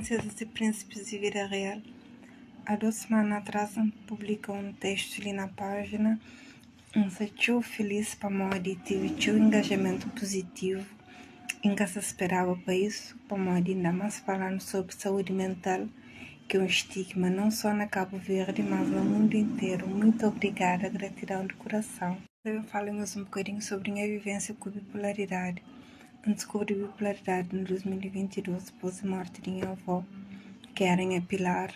Princesas e Príncipes de Vida Real. Há 2 semanas atrás publicou um texto ali na página. Estou feliz para morrer, tive um engajamento positivo. Nunca se esperava para isso, para morrer, ainda mais falando sobre saúde mental, que é um estigma não só na Cabo Verde, mas no mundo inteiro. Muito obrigada, gratidão de coração. Eu falo-nos um bocadinho sobre a minha vivência com bipolaridade. Eu descobri bipolaridade em 2022, depois da morte de minha avó, que era em Pilar,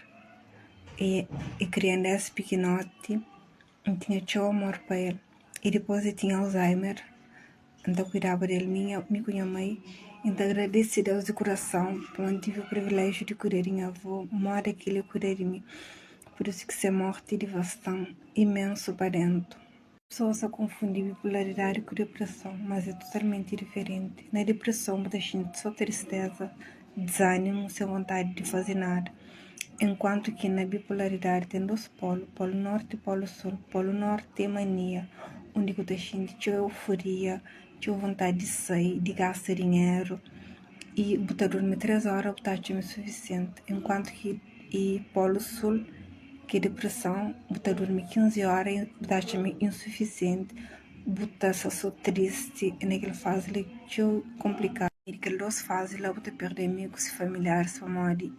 e criando esse pequenote, eu tinha teu amor para ele. E depois eu tinha Alzheimer, então cuidava dele, minha mãe. Então agradeço a Deus de coração, por eu tive o privilégio de cuidar de minha avó, mora que ele cuida de mim. Por isso que ser morte e devastação imenso para dentro. Pessoas só confundem bipolaridade com depressão, mas é totalmente diferente. Na depressão, você sente só tristeza, desânimo, sem vontade de fazer nada. Enquanto que na bipolaridade tem 2 polos, polo norte e polo sul. Polo norte é mania, onde você sente euforia, vontade de sair, de gastar dinheiro, e você dorme 3 horas, você acha o suficiente. Enquanto que polo sul, que depressão, você dorme 15 horas e você acha insuficiente, você só triste, e naquela fase é complicado. E naquelas 2 fases lá você perde amigos e familiares, família.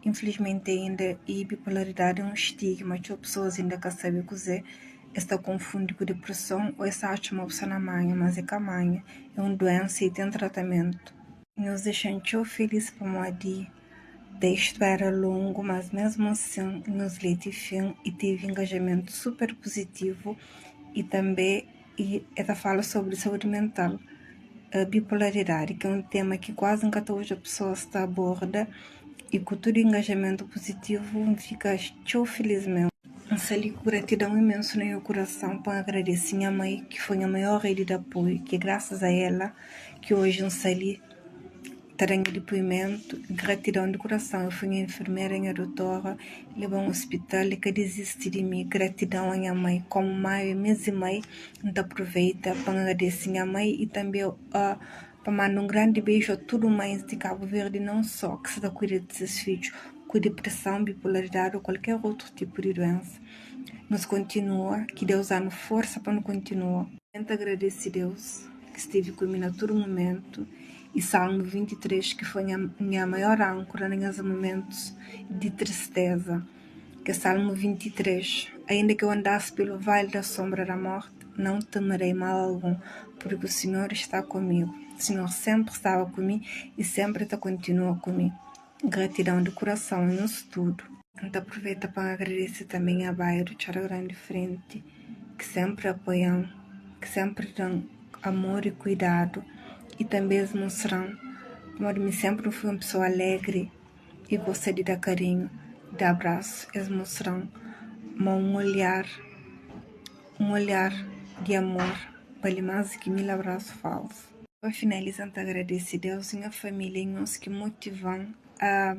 Infelizmente ainda, e bipolaridade é um estigma, as pessoas ainda não sabem o que é. Está confundindo com depressão ou está achando uma opção na manhã, mas é que a manhã é uma doença e tem tratamento. Nos deixando feliz por um dia. O texto era longo, mas mesmo assim nos li fim e teve engajamento super positivo. E também ela fala sobre saúde mental, a bipolaridade, que é um tema que quase nunca hoje a pessoa está aborda, e com todo engajamento positivo fica tão feliz mesmo. Ali gratidão imenso no meu coração para agradecer minha mãe, que foi a maior rede de apoio, que graças a ela que hoje eu ali tenho depoimento, gratidão de coração. Eu fui minha enfermeira, minha doutora, levou um hospital e que desiste de mim. Gratidão à minha mãe, como mãe, mês e mãe, então aproveita para agradecer minha mãe e também para mandar um grande beijo a todo mães de Cabo Verde, não só que se dá cuida de seus filhos com depressão, bipolaridade ou qualquer outro tipo de doença. Nos continua, que Deus dá força para nos continuar. Tento agradecer a Deus que esteve comigo a todo momento. E Salmo 23, que foi minha maior âncora nos momentos de tristeza. Que é Salmo 23. Ainda que eu andasse pelo vale da sombra da morte, não temerei mal algum, porque o Senhor está comigo. O Senhor sempre estava comigo e sempre continua comigo. Gratidão de coração nisso tudo. Então aproveita para agradecer também a Bairro Tchara Grande Frente, que sempre apoiam, que sempre dão amor e cuidado, e também eles mostram, como sempre fui uma pessoa alegre e gostei de dar carinho, de abraço. Eles mostram um olhar de amor, vale mais que 1000 abraços falsos. Para finalizar, agradecer a Deus e a minha família, nós que motivam a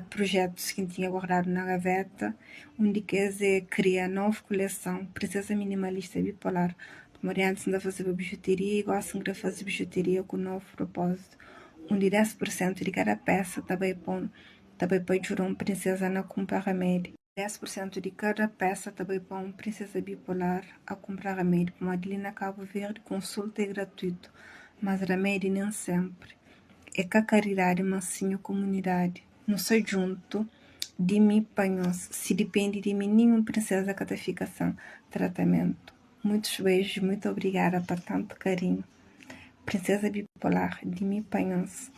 projetos que tinha guardado na gaveta, onde quer criar nova coleção, Princesa Minimalista Bipolar. Como antes ainda fazer bijuteria, igual assim de fazer bijuteria com novo propósito, onde 10% de cada peça também põe uma princesa na comprar remédio. 10% de cada peça também põe princesa bipolar a comprar remédio. Como Adelina Cabo Verde, consulta é gratuito, mas remédio nem sempre. É que a caridade, mas sim a comunidade. Não sou junto de mim, panhos. Se depende de mim, nenhuma princesa que fica sem tratamento. Muitos beijos, muito obrigada por tanto carinho. Princesa bipolar, de mim, panhos.